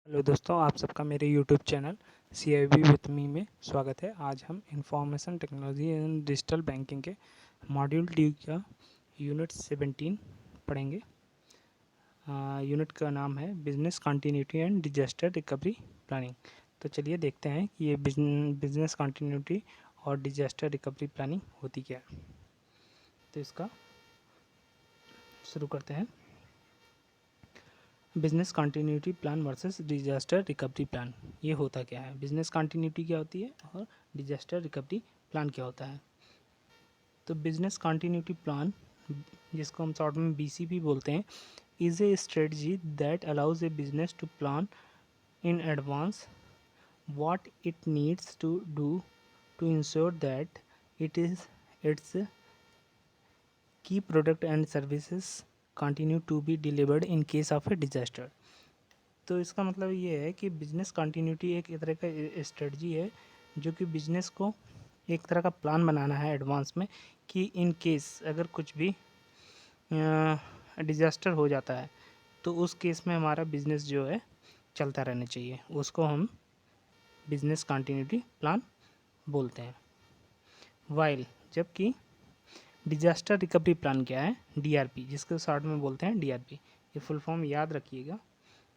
Hello दोस्तों, आप सबका मेरे YouTube channel CIB with me में स्वागत है। आज हम information technology and digital banking के मॉड्यूल डी का यूनिट 17 पढ़ेंगे। यूनिट का नाम है business continuity and disaster recovery planning. तो चलिए देखते हैं कि ये बिजनेस कंटिन्यूटी और डिजास्टर रिकवरी प्लानिंग होती क्या है। तो इसका शुरू करते हैं। Business continuity plan versus disaster recovery plan, ये होता क्या है, बिजनेस कंटिन्यूटी क्या होती है और डिजास्टर रिकवरी प्लान क्या होता है। तो बिजनेस कंटिन्यूटी प्लान, जिसको हम शॉर्ट में BCP बोलते हैं, is a strategy that allows a business to plan in advance what it needs to do to ensure that its key product and services continue to be delivered in case of a disaster। तो इसका मतलब ये है कि business continuity एक तरह का strategy है जो कि बिजनेस को एक तरह का प्लान बनाना है एडवांस में कि इन केस अगर कुछ भी डिजास्टर हो जाता है तो उस केस में हमारा बिजनेस जो है चलता रहना चाहिए, उसको हम बिजनेस कंटिन्यूटी प्लान बोलते हैं। वाइल जबकि डिजास्टर रिकवरी प्लान क्या है, DRP, जिसको शॉर्ट में बोलते हैं DRP। ये फुल फॉर्म याद रखिएगा,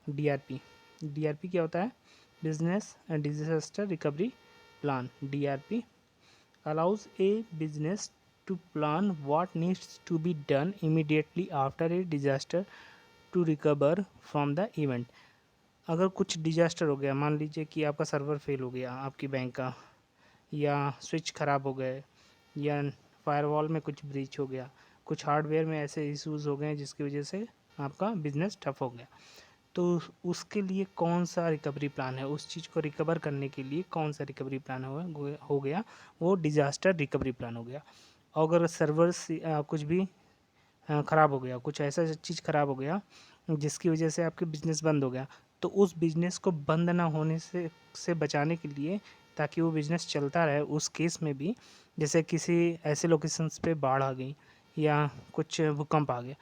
DRP क्या होता है, business disaster recovery plan. DRP allows a business to plan what needs to be done immediately after a disaster to recover from the event। अगर कुछ डिजास्टर हो गया, मान लीजिए कि आपका सर्वर फेल हो गया आपकी बैंक का, या स्विच ख़राब हो गए, या फायरवॉल में कुछ ब्रीच हो गया, कुछ हार्डवेयर में ऐसे इश्यूज़ हो गए जिसकी वजह से आपका बिजनेस ठप हो गया, तो उसके लिए कौन सा रिकवरी प्लान है, उस चीज़ को रिकवर करने के लिए कौन सा रिकवरी प्लान हो गया, वो डिजास्टर रिकवरी प्लान हो गया। और अगर सर्वर्स कुछ भी ख़राब हो गया, कुछ ऐसा चीज़ ख़राब हो गया जिसकी वजह से आपके बिज़नेस बंद हो गया, तो उस बिज़नेस को बंद ना होने से बचाने के लिए, ताकि वो बिज़नेस चलता रहे उस केस में भी, जैसे किसी ऐसे लोकेशंस पे बाढ़ आ गई या कुछ भूकंप आ गया,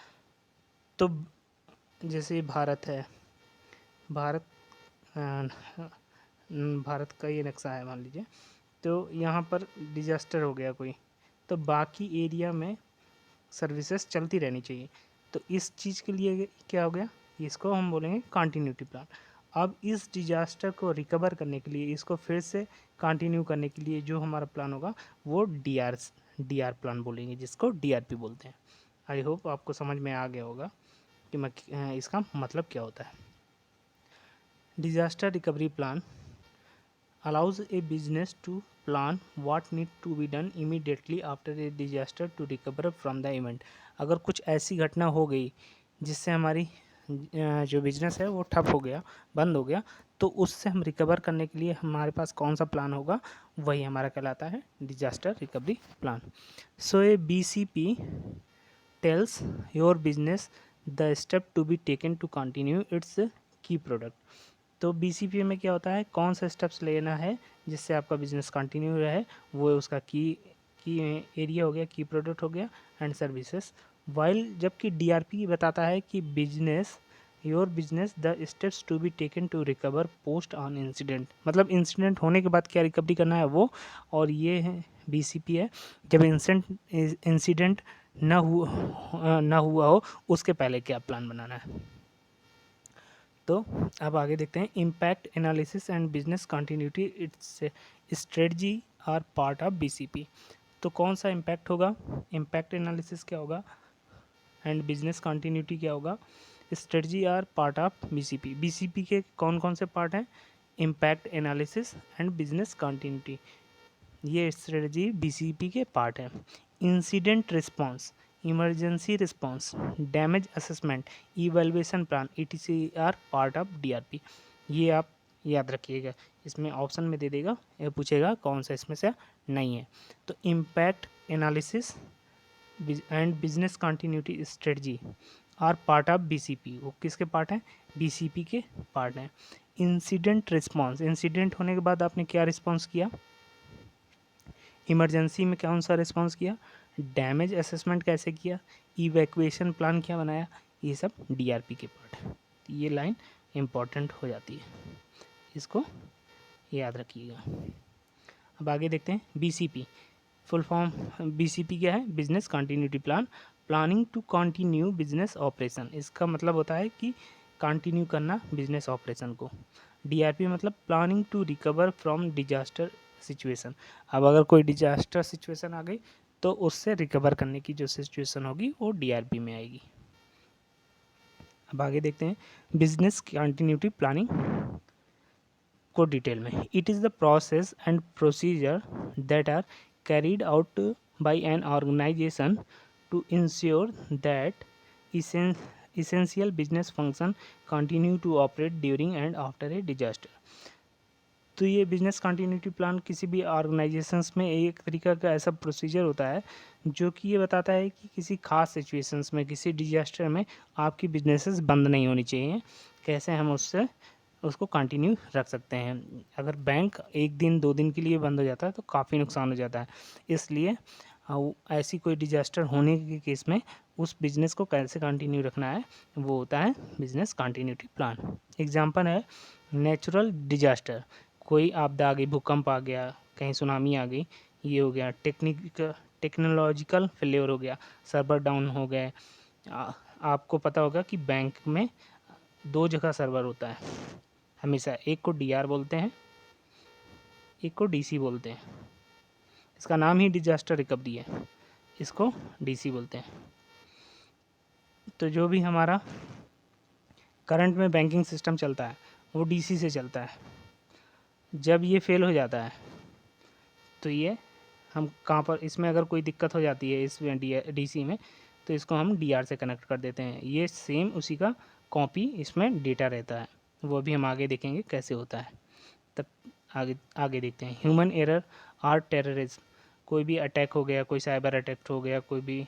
तो जैसे भारत है, भारत भारत का ये नक्शा है मान लीजिए, तो यहाँ पर डिजास्टर हो गया कोई, तो बाकी एरिया में सर्विसेज चलती रहनी चाहिए। तो इस चीज़ के लिए क्या हो गया, इसको हम बोलेंगे कंटिन्यूटी प्लान। अब इस डिजास्टर को रिकवर करने के लिए, इसको फिर से कंटिन्यू करने के लिए जो हमारा प्लान होगा वो DR प्लान बोलेंगे, जिसको DRP बोलते हैं। आई होप आपको समझ में आ गया होगा कि इसका मतलब क्या होता है। Disaster recovery plan allows a business to plan what need to be done immediately after a disaster to recover from the event। अगर कुछ ऐसी घटना हो गई जिससे हमारी जो बिजनेस है वो ठप हो गया, बंद हो गया, तो उससे हम रिकवर करने के लिए हमारे पास कौन सा प्लान होगा, वही हमारा कहलाता है disaster recovery plan. So a BCP tells your business the step to be taken to continue its key product. तो BCP में क्या होता है, कौन सा स्टेप्स लेना है जिससे आपका बिजनेस कंटिन्यू रहे, वो उसका की एरिया हो गया, की प्रोडक्ट हो गया, एंड सर्विसेज। वाइल जबकि DRP बताता है कि your business the steps to be taken to recover post on incident, मतलब इंसिडेंट होने के बाद क्या रिकवरी करना है वो, और ये है BCP है जब इंसिडेंट ना हुआ हो उसके पहले क्या प्लान बनाना है। तो अब आगे देखते हैं, impact analysis and business continuity its strategy are part of BCP। तो कौन सा इम्पैक्ट होगा, इम्पैक्ट एनालिसिस क्या होगा एंड बिजनेस कंटिन्यूटी क्या होगा, strategy are part of BCP। BCP के कौन कौन से पार्ट हैं, impact analysis and business continuity, ये स्ट्रेटजी BCP के पार्ट हैं। Incident response, emergency response, damage assessment, evaluation plan, ETC are part of DRP। ये आप याद रखिएगा, इसमें ऑप्शन में दे देगा, ये पूछेगा कौन सा इसमें से नहीं है। तो impact analysis and business continuity strategy are part of BCP। वो किसके पार्ट हैं, BCP के पार्ट हैं। इंसिडेंट रिस्पॉन्स, इंसिडेंट होने के बाद आपने क्या रिस्पॉन्स किया, इमरजेंसी में कौन सा रिस्पॉन्स किया, डैमेज असेसमेंट कैसे किया, इवैक्यूएशन प्लान क्या बनाया, ये सब DRP के पार्ट है। ये लाइन इम्पॉर्टेंट हो जाती है। इसको याद रखिएगा। अब आगे देखते हैं बीसीपी। फुल फॉर्म बीसीपी क्या है? Business continuity plan, planning to continue business operation. इसका मतलब होता है कि कंटिन्यू करना बिजनेस ऑपरेशन को। डीआरपी मतलब planning to recover from disaster situation. अब अगर कोई डिजास्टर सिचुएशन आ गई तो उससे रिकवर करने की जो सिचुएशन होगी वो डीआरपी में आएगी। अब आगे देखते हैं बिजनेस कंटिन्यूटी प्लानिंग को डिटेल में। It is the process and procedure that are carried out by an organization to ensure that essential business function continue to operate during and after a disaster। तो ये business continuity plan किसी भी organisations में एक तरीका का ऐसा procedure होता है जो कि ये बताता है कि किसी खास सिचुएशंस में, किसी डिजास्टर में आपकी बिजनेसेस बंद नहीं होनी चाहिए, कैसे हम उसको कंटिन्यू रख सकते हैं। अगर बैंक एक दिन 2 दिन के लिए बंद हो जाता है तो काफ़ी नुकसान हो जाता है। इसलिए ऐसी कोई डिजास्टर होने के केस में उस बिज़नेस को कैसे कंटिन्यू रखना है वो होता है बिज़नेस कंटिन्यूटी प्लान। एग्जांपल है नेचुरल डिजास्टर, कोई आपदा आ गई, भूकंप आ गया, कहीं सुनामी आ गई, ये हो गया। टेक्नोलॉजिकल फेलियर हो गया, सर्वर डाउन हो गए। आपको पता होगा कि बैंक में 2 जगह सर्वर होता है हमेशा, एक को डीआर बोलते हैं, एक को डीसी बोलते हैं। इसका नाम ही डिजास्टर रिकवरी है, इसको डीसी बोलते हैं। तो जो भी हमारा करंट में बैंकिंग सिस्टम चलता है वो डीसी से चलता है। जब ये फेल हो जाता है तो ये हम कहाँ पर, इसमें अगर कोई दिक्कत हो जाती है इस डीसी में तो इसको हम डीआर से कनेक्ट कर देते हैं। ये सेम उसी का कॉपी इसमें डेटा रहता है, वो भी हम आगे देखेंगे कैसे होता है। तब आगे आगे देखते हैं ह्यूमन एरर और टेररिज्म। कोई भी अटैक हो गया, कोई साइबर अटैक हो गया, कोई भी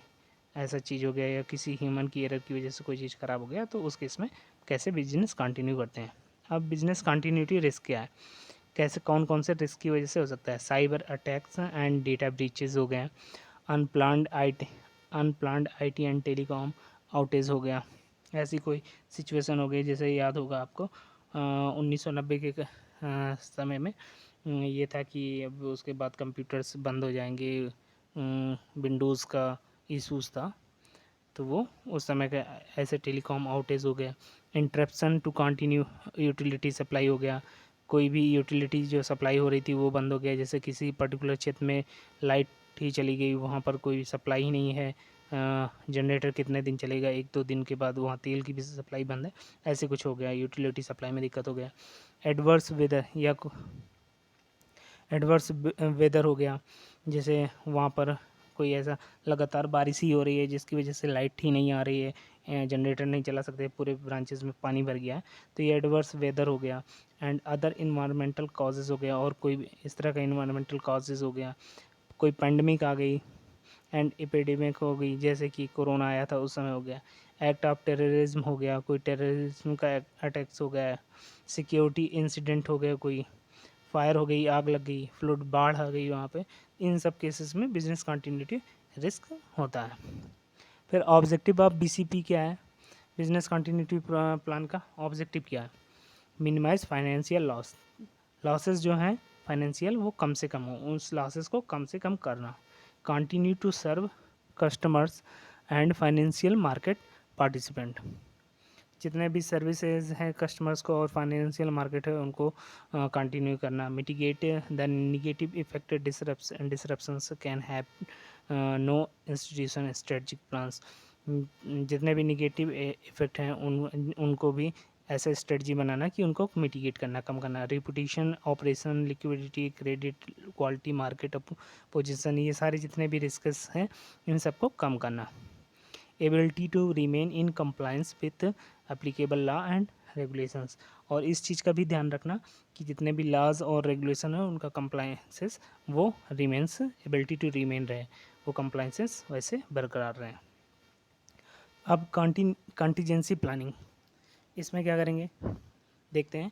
ऐसा चीज़ हो गया या किसी ह्यूमन की एरर की वजह से कोई चीज़ ख़राब हो गया तो उस केस में कैसे बिजनेस कंटिन्यू करते हैं। अब बिजनेस कंटिन्यूटी रिस्क क्या है, कैसे कौन कौन से रिस्क की वजह से हो सकता है। Cyber attacks and data breaches हो गए, unplanned IT and telecom outage हो गया। ऐसी कोई सिचुएशन हो गई, जैसे याद होगा आपको 1990 के समय में ये था कि अब उसके बाद कंप्यूटर्स बंद हो जाएंगे, विंडोज़ का इशूज़ था, तो वो उस समय का ऐसे टेलीकॉम आउटेज हो गया। Interruption to continue utility supply हो गया, कोई भी यूटिलिटी जो सप्लाई हो रही थी वो बंद हो गया। जैसे किसी पर्टिकुलर क्षेत्र में लाइट ही चली गई, वहाँ पर कोई सप्लाई ही नहीं है, जनरेटर कितने दिन चलेगा, 1-2 दिन के बाद वहाँ तेल की भी सप्लाई बंद है, ऐसे कुछ हो गया, यूटिलिटी सप्लाई में दिक्कत हो गया। एडवर्स वेदर या एडवर्स वेदर हो गया, जैसे वहाँ पर कोई ऐसा लगातार बारिश ही हो रही है जिसकी वजह से लाइट ही नहीं आ रही है, जनरेटर नहीं चला सकते, पूरे ब्रांचेस में पानी भर गया है, तो ये एडवर्स वेदर हो गया। एंड अदर इन्वायरमेंटल कॉजेज़ हो गया, और कोई भी इस तरह का इन्वायरमेंटल कॉजेज़ हो गया। कोई पेंडेमिक आ गई एंड एपिडेमिक हो गई, जैसे कि कोरोना आया था उस समय हो गया। एक्ट ऑफ टेररिज्म हो गया, कोई टेररिज्म का अटैक्स हो गया। सिक्योरिटी इंसिडेंट हो गया, कोई फायर हो गई, आग लग गई, फ्लड बाढ़ आ गई वहाँ पे। इन सब केसेस में बिजनेस कंटिन्यूटी रिस्क होता है। फिर ऑब्जेक्टिव ऑफ बीसीपी क्या है, बिजनेस कंटिन्यूटी प्लान का ऑब्जेक्टिव क्या है? मिनिमाइज फाइनेंशियल लॉसेस जो हैं फाइनेंशियल वो कम से कम हो, उस लॉसेस को कम से कम करना। Continue to serve customers and financial market participant, जितने भी सर्विसेज हैं कस्टमर्स को और फाइनेंशियल मार्केट है उनको कंटिन्यू करना। Mitigate the negative effect disruptions can have no institution strategic plans. जितने भी निगेटिव इफेक्ट हैं उनको भी ऐसा स्ट्रेटजी बनाना कि उनको मिटिगेट करना, कम करना। Reputation, operation, liquidity, credit, quality, market position, ये सारे जितने भी रिस्क्स हैं इन सबको कम करना। Ability to remain in compliance with applicable law and regulations, और इस चीज़ का भी ध्यान रखना कि जितने भी लॉज और रेगुलेशन है उनका कंप्लायंसेस वो रिमेन्स, एबिलिटी टू रिमेन रहे, वो कंप्लायंसेस वैसे बरकरार रहें। अब कंटीजेंसी प्लानिंग, इसमें क्या करेंगे देखते हैं।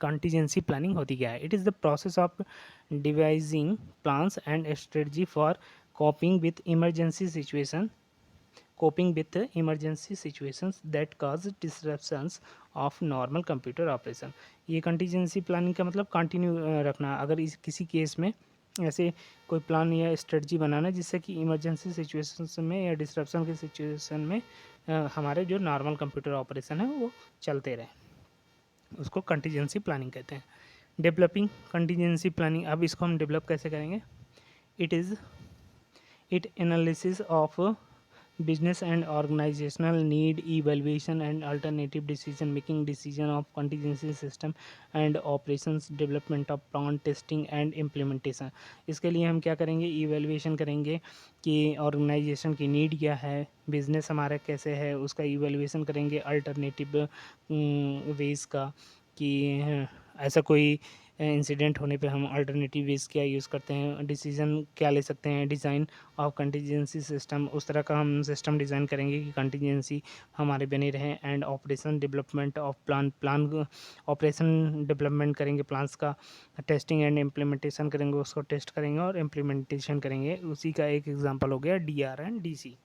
कंटीजेंसी प्लानिंग होती क्या है? It is the process of devising plans and strategy for कॉपिंग with emergency situation. coping with emergency situations that cause disruptions of normal computer operation। ये कंटीजेंसी प्लानिंग का मतलब कंटिन्यू रखना, अगर इस किसी केस में ऐसे कोई प्लान या स्ट्रेटजी बनाना जिससे कि इमरजेंसी सिचुएशंस में या डिसरप्शन की सिचुएशन में हमारे जो नॉर्मल कंप्यूटर ऑपरेशन है वो चलते रहे, उसको कंटीजेंसी प्लानिंग कहते हैं। डेवलपिंग कंटीजेंसी प्लानिंग, अब इसको हम डेवलप कैसे करेंगे? It analysis of business and organizational need, evaluation and alternative decision making, decision of contingency system and operations, development of plan, testing and implementation। इसके लिए हम क्या करेंगे? इवेल्युएशन करेंगे कि ऑर्गेनाइजेशन की नीड क्या है, बिजनेस हमारा कैसे है, उसका इवेल्युएशन करेंगे अल्टरनेटिव वेज का, कि ऐसा कोई इंसिडेंट होने पे हम अल्टरनेटिव वेज क्या यूज़ करते हैं, डिसीजन क्या ले सकते हैं, डिज़ाइन ऑफ कंटीजेंसी सिस्टम, उस तरह का हम सिस्टम डिज़ाइन करेंगे कि कंटीजेंसी हमारे बने रहें। And operation development of plan operation development करेंगे प्लान्स का, टेस्टिंग एंड इम्प्लीमेंटेशन करेंगे, उसको टेस्ट करेंगे और इम्प्लीमेंटेशन करेंगे। उसी का एक एग्जांपल हो गया DR and DC.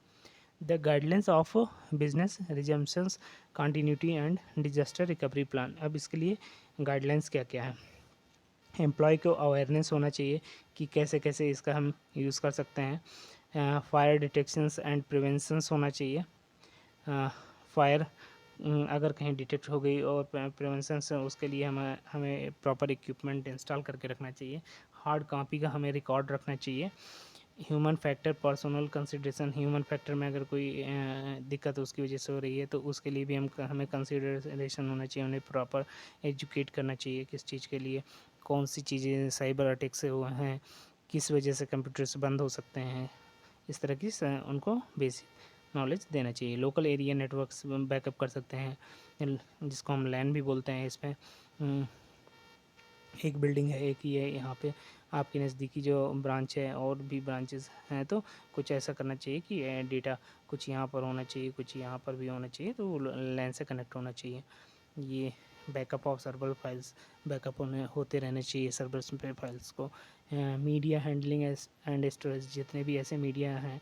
The guidelines of business resumptions, continuity and disaster recovery plan. अब इसके लिए गाइडलाइंस क्या क्या है? एम्प्लॉय को अवेयरनेस होना चाहिए कि कैसे कैसे इसका हम यूज़ कर सकते हैं। फायर डिटेक्शंस एंड प्रिवेंशंस होना चाहिए। फायर अगर कहीं डिटेक्ट हो गई और प्रिवेंशंस उसके लिए हमें प्रॉपर इक्विपमेंट इंस्टॉल करके रखना चाहिए। हार्ड कॉपी का हमें रिकॉर्ड रखना चाहिए। Human factor, personal consideration, human factor में अगर कोई दिक्कत उसकी वजह से हो रही है तो उसके लिए भी हमें कंसिडरेशन होना चाहिए, उन्हें प्रॉपर एजुकेट करना चाहिए किस चीज़ के लिए, कौन सी चीज़ें साइबर अटैक से हुए हैं, किस वजह से कंप्यूटर्स बंद हो सकते हैं, इस तरह की उनको बेसिक नॉलेज देना चाहिए। लोकल एरिया नेटवर्क्स बैकअप कर सकते हैं, जिसको हम लैन भी बोलते हैं। इसमें एक बिल्डिंग है, एक ही है, यहाँ पे आपके नज़दीकी जो ब्रांच है और भी ब्रांचेस हैं, तो कुछ ऐसा करना चाहिए कि डेटा कुछ यहाँ पर होना चाहिए, कुछ यहाँ पर भी होना चाहिए, तो लैन से कनेक्ट होना चाहिए। ये backup of server files, backup होते रहने चाहिए सर्वर्स पे फाइल्स को। मीडिया हैंडलिंग एंड स्टोरेज, जितने भी ऐसे मीडिया हैं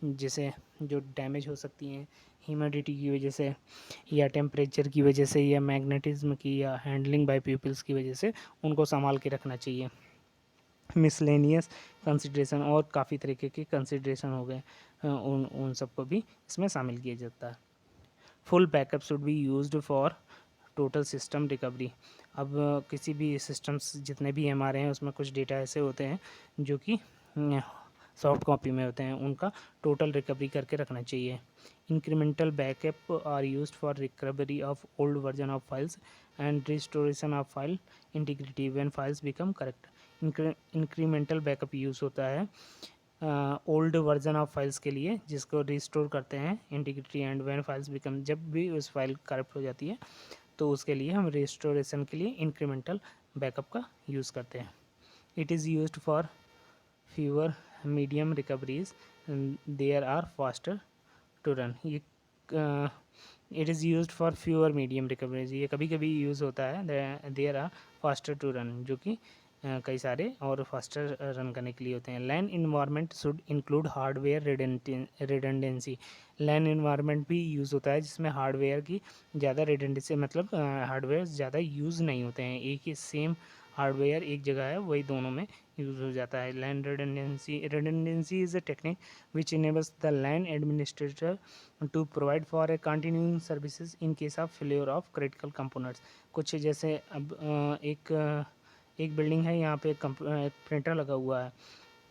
जैसे जो डैमेज हो सकती हैं ह्यूमिडिटी की वजह से या टेम्परेचर की वजह से या मैग्नेटिज्म की या हैंडलिंग बाय पीपल्स की वजह से, उनको संभाल के रखना चाहिए। मिसलेनियस कंसिड्रेशन, और काफ़ी तरीके के कंसिड्रेशन हो गए, उन सबको भी इसमें शामिल किया जाता है। Full backup should be used for total system recovery. अब किसी भी सिस्टम्स जितने भी हमारे हैं उसमें कुछ डेटा ऐसे होते हैं जो कि सॉफ्ट कॉपी में होते हैं, उनका टोटल रिकवरी करके रखना चाहिए। Incremental backup are used for recovery of old version of files and restoration of file integrity when files become correct. Incremental backup use होता है ओल्ड वर्जन ऑफ फाइल्स के लिए, जिसको रिस्टोर करते हैं integrity and when files become, जब भी उस फाइल करप्ट हो जाती है तो उसके लिए हम रिस्टोरेशन के लिए इंक्रीमेंटल बैकअप का यूज़ करते हैं। It is used for fewer medium recoveries, there are faster to run. ये it is used for fewer medium recoveries, ये कभी कभी यूज़ होता है। There are faster to run, जो कि कई सारे और फास्टर रन करने के लिए होते हैं। LAN environment should include hardware redundancy. LAN environment भी यूज़ होता है जिसमें हार्डवेयर की ज़्यादा रिडंडेंसी, मतलब हार्डवेयर ज़्यादा यूज़ नहीं होते हैं, एक ही सेम हार्डवेयर एक जगह है वही दोनों में यूज़ हो जाता है। LAN redundancy is a technique which enables the LAN administrator to provide for a continuing services in case of failure of critical components. कुछ जैसे अब एक बिल्डिंग है, यहाँ पे एक प्रिंटर लगा हुआ है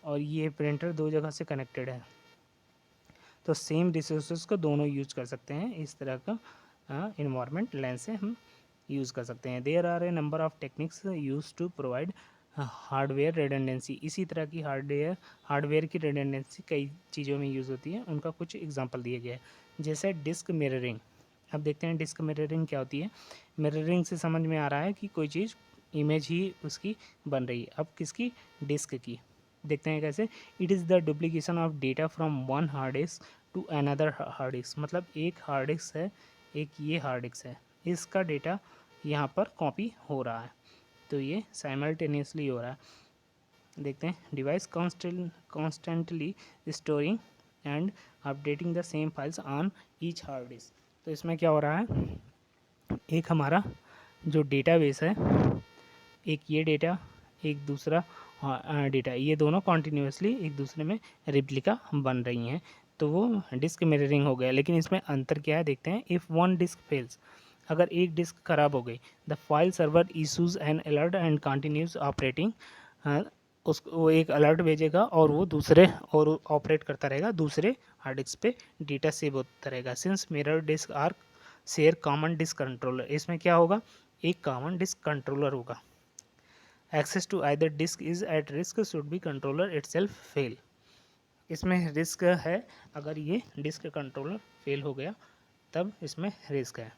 और ये प्रिंटर दो जगह से कनेक्टेड है, तो सेम रिसोर्सेज को दोनों यूज कर सकते हैं। इस तरह का इन्वायरमेंट लैन से हम यूज़ कर सकते हैं। There are a number of techniques use to provide hardware redundancy. इसी तरह की हार्डवेयर की रिडंडेंसी कई चीज़ों में यूज़ होती है, उनका कुछ एग्जांपल दिए गए हैं, जैसे डिस्क मिररिंग। अब देखते हैं डिस्क मिररिंग क्या होती है। मिररिंग से समझ में आ रहा है कि कोई चीज़ इमेज ही उसकी बन रही है, अब किसकी? डिस्क की। देखते हैं कैसे। It is the duplication of data from one hard disk to another hard disk, मतलब एक हार्ड डिस्क है, एक ये हार्ड डिस्क है, इसका डेटा यहाँ पर कॉपी हो रहा है, तो ये साइमल्टेनियसली हो रहा है। देखते हैं। Device constantly storing and updating the same files on each hard disk. तो इसमें क्या हो रहा है, एक हमारा जो डेटाबेस है, एक ये डेटा, एक दूसरा डेटा, ये दोनों कॉन्टीन्यूसली एक दूसरे में रिप्लिका बन रही हैं, तो वो डिस्क मिररिंग हो गया। लेकिन इसमें अंतर क्या है देखते हैं। इफ़ वन डिस्क फेल्स, अगर एक डिस्क खराब हो गई, the file server issues N alert and continues operating, उसको वो एक अलर्ट भेजेगा और वो दूसरे और ऑपरेट करता रहेगा, दूसरे हार्ड डिस्क पे डेटा सेव होता रहेगा। Since mirror disk are share common disk controller, इसमें क्या होगा, एक कॉमन डिस्क कंट्रोलर होगा। Access to either disk is at risk should be controller itself fail. इसमें रिस्क है, अगर ये डिस्क कंट्रोलर फेल हो गया तब इसमें रिस्क है।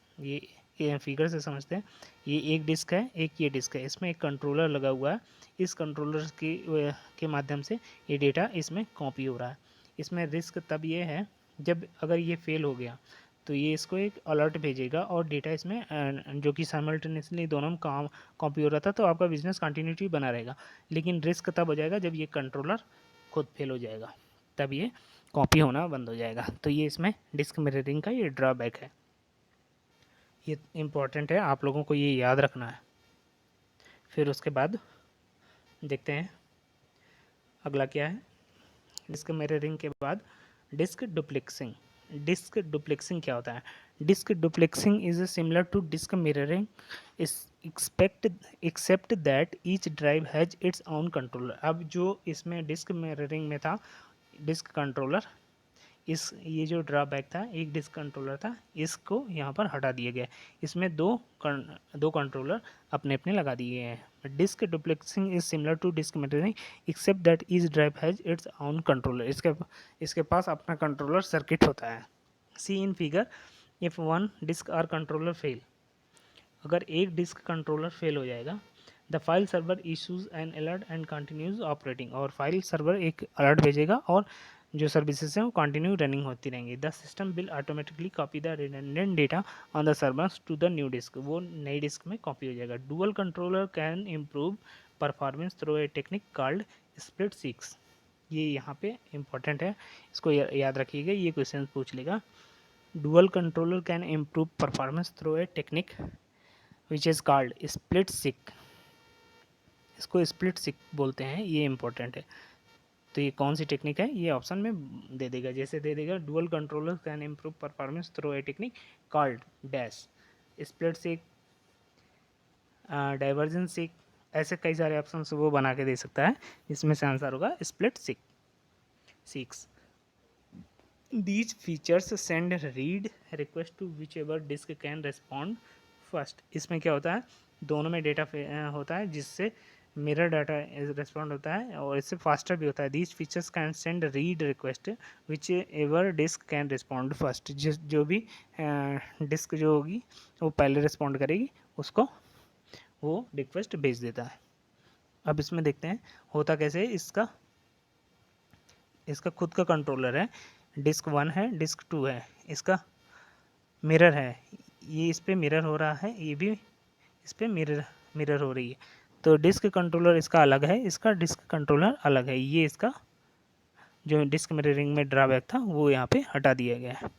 ये फिगर से समझते हैं। ये एक डिस्क है, एक ये डिस्क है, इसमें एक कंट्रोलर लगा हुआ है। इस कंट्रोलर के माध्यम से ये डेटा इसमें कॉपी हो रहा है। इसमें रिस्क तब ये है जब अगर ये फेल हो गया तो ये इसको एक अलर्ट भेजेगा और डेटा इसमें जो कि साइमल्टेनियसली दोनों में काम कॉपी हो रहा था, तो आपका बिजनेस कंटिन्यूटी बना रहेगा। लेकिन रिस्क तब हो जाएगा जब ये कंट्रोलर खुद फेल हो जाएगा, तब ये कॉपी होना बंद हो जाएगा। तो ये इसमें डिस्क मिररिंग का ये ड्रॉबैक है। ये इम्पॉर्टेंट है, आप लोगों को ये याद रखना है। फिर उसके बाद देखते हैं अगला क्या है। डिस्क मिररिंग के बाद डिस्क डुप्लेक्सिंग। डिस्क डुप्लेक्सिंग क्या होता है? Disk duplexing is similar to disk mirroring except that each drive has its own controller. अब जो इसमें डिस्क मिररिंग में था, डिस्क कंट्रोलर, ये जो ड्रॉबैक था, एक डिस्क कंट्रोलर था, इसको यहाँ पर हटा दिया गया। इसमें दो कंट्रोलर अपने अपने लगा दिए हैं। Disk duplexing is similar to disk mirroring except that each drive has its own controller. इसके पास अपना कंट्रोलर सर्किट होता है। See in figure, if one disk or controller fail, अगर एक डिस्क कंट्रोलर फेल हो जाएगा, the file server issues an alert and continues operating, और फाइल सर्वर एक अलर्ट भेजेगा और जो सर्विसेज हैं वो कंटिन्यू रनिंग होती रहेंगी। The system will automatically copy the redundant data on the servers to the new disk, वो नई डिस्क में कॉपी हो जाएगा। Dual controller can improve performance through a technique called split seeks. ये यहाँ पे इम्पोर्टेंट है, इसको याद रखिएगा, ये क्वेश्चन पूछ लेगा। Dual controller can improve performance through a technique which is called split seek. इसको स्प्लिट सीक बोलते हैं, ये इंपॉर्टेंट है। तो ये कौन सी टेक्निक है, ये ऑप्शन में दे देगा। जैसे दे देगा dual controller can improve performance through a technique called dash, split seek, diversion seek, ऐसे कई सारे ऑप्शन वो बना के दे सकता है। इसमें से आंसर होगा split seeks. These features send read request to whichever disk can respond first। इसमें क्या होता है, दोनों में डेटा होता है जिससे मिरर डाटा रिस्पॉन्ड होता है और इससे फास्टर भी होता है। These features can send read request whichever disk can respond first। जो भी डिस्क जो होगी वो पहले रिस्पॉन्ड करेगी, उसको वो रिक्वेस्ट भेज देता है। अब इसमें देखते हैं होता कैसे है। इसका खुद का कंट्रोलर है, डिस्क 1 है, डिस्क 2 है, इसका मिरर है, ये इस पर मिरर हो रहा है, ये भी इस पर मिरर हो रही है। तो डिस्क कंट्रोलर इसका अलग है, इसका डिस्क कंट्रोलर अलग है। ये इसका जो डिस्क मिररिंग में ड्रॉबैक था वो यहाँ पे हटा दिया गया है।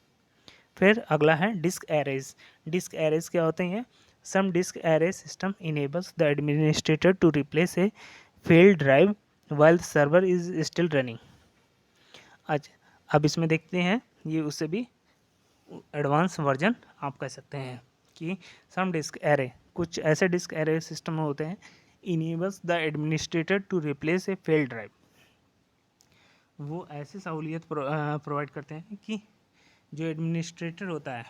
फिर अगला है डिस्क एरेज। डिस्क एरेज क्या होते हैं? Some disk array system enables the administrator to replace a failed drive while server is still running. अच्छा, अब इसमें देखते हैं, ये उससे भी एडवांस वर्जन आप कह सकते हैं कि सम डिस्क एरे, कुछ ऐसे डिस्क एरे सिस्टम होते हैं, enables the administrator to replace a failed drive. वो ऐसी सहूलियत प्रोवाइड करते हैं कि जो एडमिनिस्ट्रेटर होता है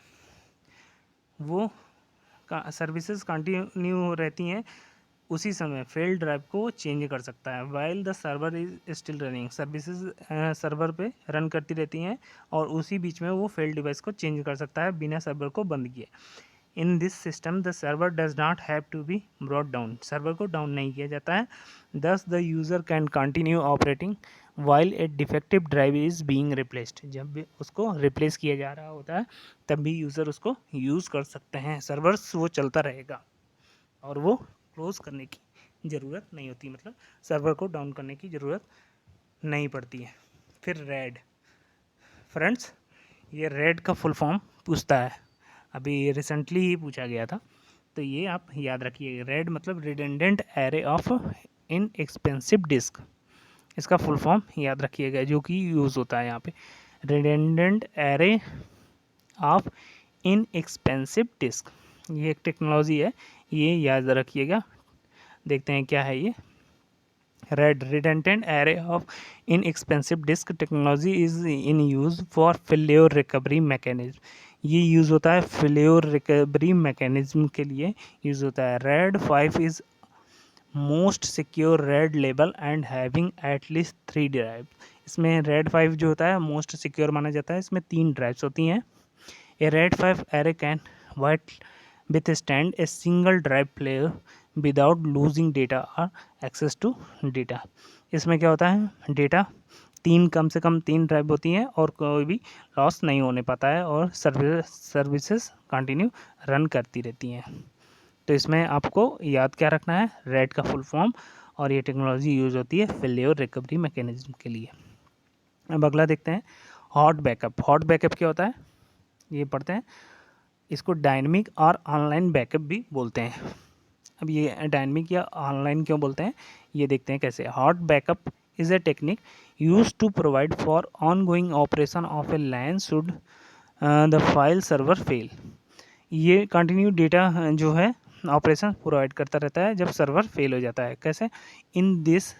वो सर्विसेज कंटिन्यू रहती हैं, उसी समय फेल्ड ड्राइव को चेंज कर सकता है। While the server is still running, services server पे रन करती रहती हैं और उसी बीच में वो फेल्ड डिवाइस को चेंज कर सकता है बिना सर्वर को बंद किए। In this system the server does not have to be brought down, server को डाउन नहीं किया जाता है। Thus the user can continue operating while a defective drive is being replaced, जब भी उसको रिप्लेस किया जा रहा होता है तब भी यूज़र उसको यूज़ कर सकते हैं। सर्वर्स वो चलता रहेगा और वो क्लोज करने की ज़रूरत नहीं होती, मतलब सर्वर को डाउन करने की ज़रूरत नहीं पड़ती है। फिर रेड, फ्रेंड्स, ये रेड का फुल फॉर्म पूछता है, अभी रिसेंटली ही पूछा गया था, तो ये आप याद रखिए। रेड मतलब redundant array of inexpensive disk, इसका फुल फॉर्म याद रखिएगा जो कि यूज़ होता है यहाँ पे, redundant array of inexpensive disk. ये एक टेक्नोलॉजी है, ये याद रखिएगा। देखते हैं क्या है ये। redundant array of inexpensive disk technology is in use for failure recovery mechanism। ये यूज़ होता है फेल्योर रिकवरी मैकेनिज्म के लिए यूज़ होता है। Red 5 is most secure red label and having at least 3 drive. इसमें रेड 5 जो होता है मोस्ट सिक्योर माना जाता है, इसमें 3 ड्राइव्स होती हैं। A RAID 5 array can with withstand a single drive player without losing data or access to data। इसमें क्या होता है, डेटा कम से कम 3 ड्राइव होती हैं और कोई भी लॉस नहीं होने पाता है और सर्विसेज कंटिन्यू रन करती रहती हैं। तो इसमें आपको याद क्या रखना है, रेड का फुल फॉर्म, और ये टेक्नोलॉजी यूज़ होती है फेल्योर रिकवरी मैकेनिज्म के लिए। अब अगला देखते हैं हॉट बैकअप। हॉट बैकअप क्या होता है, ये पढ़ते हैं। इसको डायनेमिक और ऑनलाइन बैकअप भी बोलते हैं। अब ये डायनेमिक या ऑनलाइन क्यों बोलते हैं, ये देखते हैं कैसे। Hot backup is a technique use to provide for ongoing operation of a LAN should the file server fail. ये कंटिन्यू डेटा जो है ऑपरेशन प्रोवाइड करता रहता है जब सर्वर फेल हो जाता है। कैसे, in this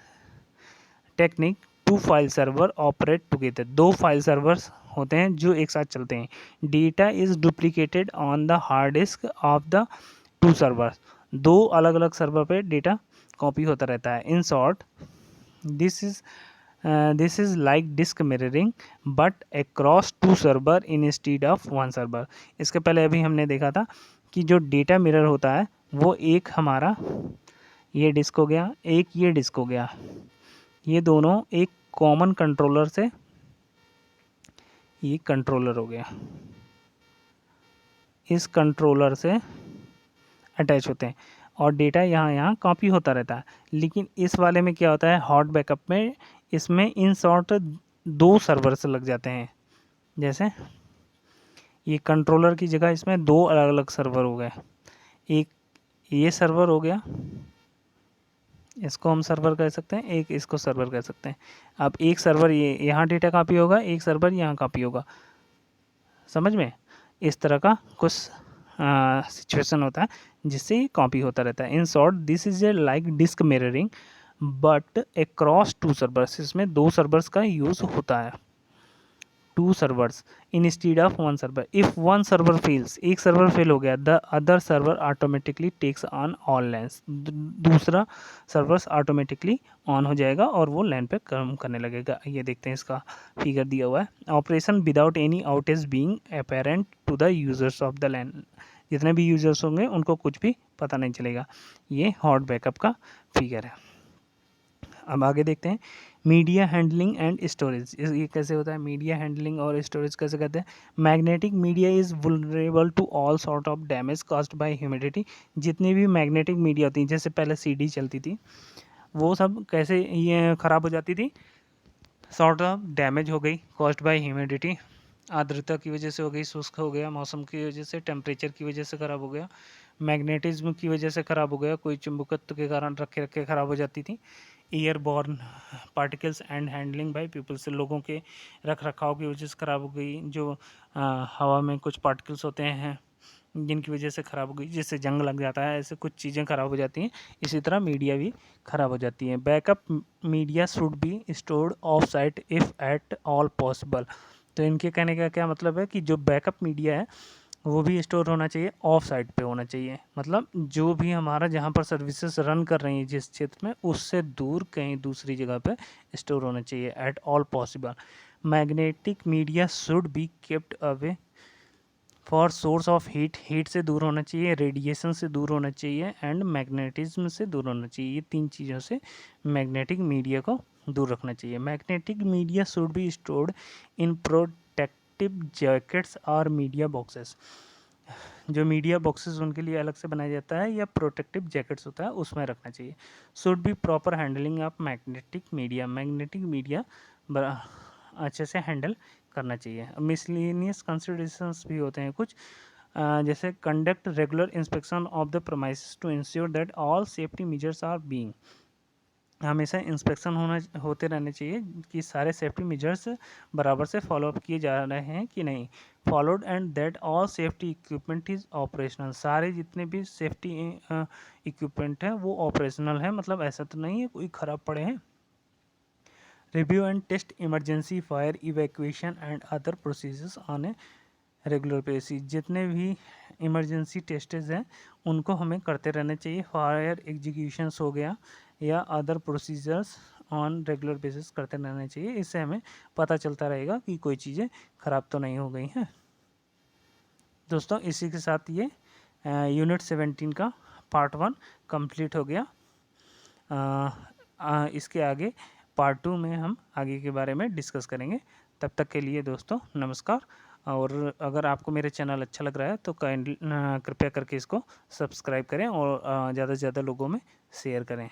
technique 2 file server operate together. 2 file servers होते हैं जो एक साथ चलते हैं। Data is duplicated on the hard disk of the 2 servers. 2 अलग अलग सर्वर पे डेटा कॉपी होता रहता है। In short this is like disk mirroring but across 2 server instead of 1 server. इसके पहले अभी हमने देखा था कि जो डेटा मिरर होता है वो एक हमारा ये डिस्क हो गया, एक ये डिस्क हो गया, ये दोनों एक कॉमन कंट्रोलर से, ये कंट्रोलर हो गया, इस कंट्रोलर से अटैच होते हैं और डेटा यहाँ कॉपी होता रहता है। लेकिन इस वाले में क्या होता है, हॉट बैकअप में, इसमें इन शॉर्ट 2 सर्वर से लग जाते हैं। जैसे ये कंट्रोलर की जगह इसमें 2 अलग अलग सर्वर हो गए। एक ये सर्वर हो गया, इसको हम सर्वर कह सकते हैं, एक इसको सर्वर कह सकते हैं। अब एक सर्वर ये यहाँ डेटा कॉपी होगा, एक सर्वर यहाँ कॉपी होगा। समझ में, इस तरह का कुछ सिचुएशन होता है जिससे ये कॉपी होता रहता है। In short this is a like disk mirroring but across 2 servers. इसमें 2 सर्वर्स का यूज़ होता है, 2 servers instead of 1 server. If 1 server fails, एक सर्वर फेल हो गया, the other server automatically takes on all LANs. दूसरा सर्वर्स ऑटोमेटिकली ऑन हो जाएगा और वो लैन पे काम करने लगेगा। ये देखते हैं, इसका फिगर दिया हुआ है। Operation without any outage being apparent to the users of the LAN. जितने भी यूजर्स होंगे उनको कुछ भी पता नहीं चलेगा। ये हॉट बैकअप का फिगर है। अब आगे देखते हैं मीडिया हैंडलिंग एंड स्टोरेज। ये कैसे होता है, मीडिया हैंडलिंग और स्टोरेज कैसे करते हैं। Magnetic media is vulnerable to all sort of damage caused by humidity. जितनी भी मैग्नेटिक मीडिया होती हैं, जैसे पहले सीडी चलती थी, वो सब कैसे ये ख़राब हो जाती थी, सॉर्ट ऑफ डैमेज हो गई कॉज्ड बाय ह्यूमिडिटी, आर्द्रता की वजह से हो गई, शुष्क हो गया, मौसम की वजह से, टेम्परेचर की वजह से ख़राब हो गया, मैग्नेटिज्म की वजह से ख़राब हो गया, कोई चुंबकत्व के कारण रखे रखे ख़राब हो जाती थी। Airborne particles and handling by people से, लोगों के रख रखाव की वजह से ख़राब हो गई। जो हवा में कुछ पार्टिकल्स होते हैं जिनकी वजह से ख़राब हो गई, जिससे जंग लग जाता है, ऐसे कुछ चीज़ें ख़राब हो जाती हैं। इसी तरह मीडिया भी ख़राब हो जाती है। Backup media should be stored of site if at all possible. तो इनके कहने का क्या मतलब है कि जो बैकअप मीडिया है वो भी स्टोर होना चाहिए, ऑफ साइट पे होना चाहिए। मतलब जो भी हमारा जहाँ पर सर्विसेज रन कर रही हैं जिस क्षेत्र में, उससे दूर कहीं दूसरी जगह पे स्टोर होना चाहिए at all possible. Magnetic media should be kept away for source of heat से दूर होना चाहिए, रेडिएशन से दूर होना चाहिए एंड मैग्नेटिज्म से दूर होना चाहिए। ये 3 चीज़ों से मैग्नेटिक मीडिया को दूर रखना चाहिए। Magnetic media should be stored in protective jackets और मीडिया बॉक्सेस। जो मीडिया बॉक्सेस उनके लिए अलग से बनाया जाता है या प्रोटेक्टिव जैकेट्स होता है उसमें रखना चाहिए। Should be proper handling of magnetic media. Magnetic media अच्छे से हैंडल करना चाहिए। मिसलेनियस कंसिडरेशंस भी होते हैं कुछ, जैसे conduct regular inspection of the premises to ensure that all safety measures are being. हमेशा इंस्पेक्शन होते रहने चाहिए कि सारे सेफ्टी मेजर्स बराबर से फॉलोअप किए जा रहे हैं कि नहीं। Followed and that all safety equipment is operational. सारे जितने भी सेफ्टी इक्विपमेंट हैं वो ऑपरेशनल है, मतलब ऐसा तो नहीं है कोई ख़राब पड़े हैं। Review and test emergency fire evacuation and other procedures on a regular basis. जितने भी इमरजेंसी टेस्टेज हैं उनको हमें करते रहना चाहिए। फायर एग्जीक्यूशंस हो गया या other procedures on regular basis करते रहना चाहिए। इससे हमें पता चलता रहेगा कि कोई चीज़ें ख़राब तो नहीं हो गई हैं। दोस्तों इसी के साथ ये यूनिट 17 का पार्ट 1 कंप्लीट हो गया। इसके आगे पार्ट 2 में हम आगे के बारे में डिस्कस करेंगे। तब तक के लिए दोस्तों नमस्कार। और अगर आपको मेरे चैनल अच्छा लग रहा है तो कृपया करके इसको सब्सक्राइब करें और ज़्यादा से ज़्यादा लोगों में शेयर करें।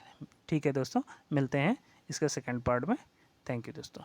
ठीक है दोस्तों, मिलते हैं इसके सेकंड पार्ट में। थैंक यू दोस्तों।